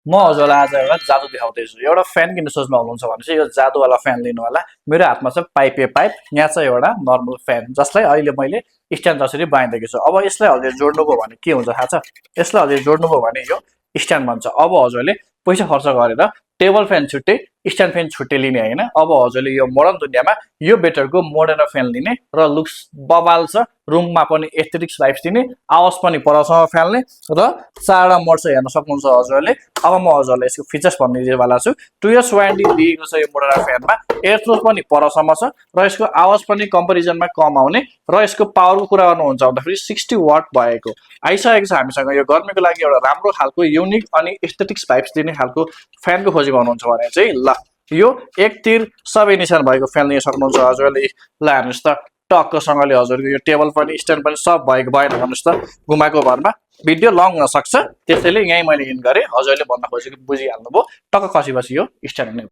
म हजुरलाई आज एउटा जादु देखाउँदैछु एउटा फ्यान किन्ने सोचमा हुनुहुन्छ भने चाहिँ यो जादुवाला फ्यान लिनु होला मेरो हातमा छ पाइप यहाँ चाहिँ एउटा नर्मल फ्यान जसलाई अहिले मैले स्ट्यान्ड जसरी बाँधिदिएको छु अब यसलाई हजुर जोड्नुभयो भने के हुन्छ थाहा छ यसलाई हजुर जोड्नुभयो भने यो स्ट्यान्ड बन्छ अब हजुरले पैसा खर्च गरेर टेबल फ्यान छुट्टै स्ट्यान्ड फ्यान छुट्टै लिने होइन अब हजुरले यो मोडर्न दुनियाँमा यो बेटरको मोडर्न फ्यान लिने र लुक्स बबाल छ रुममा पनि एस्थेटिक्स भाइब्स दिने आवाज पनि परसम्म फ्याल्ने र चारवटा मोड चाहिँ हेर्न सक्नुहुन्छ हजुरले अब म हजुरलाई यसको फिचर्स भनिदिनेवाला छु 2 इयर्स वारेन्टी दिएको छ यो मोडर्न फ्यानमा एयर थ्रो पनि परसम्म छ र यसको आवाज पनि कम्पेरिजनमा कम आउने र यसको पावरको कुरा गर्नुहुन्छ भन्दाखेरि 60 वाट भएको आइसकेको छ हामीसँग यो गर्मीको लागि एउटा राम्रो खालको युनिक अनि एस्थेटिक्स भाइब्स दिने खालको फ्यानको खोजी गर्नुहुन्छ भने चाहिँ ल यो एक तिर सबै निशान भएको फ्यान लिन सक्नुहुन्छ हजुरले ल हेर्नुहोस् त टक्कसँगले हजुरको यो टेबल पनि स्ट्यान्ड पनि सब भएको भएन भन्नुहोस् त घुमाएको भरमा भिडियो लङ हुन सक्छ त्यसैले यहीँ मैले इन गरेँ हजुरले भन्न खोजेको बुझिहाल्नुभयो टक्क खसी यो स्ट्यान्ड नै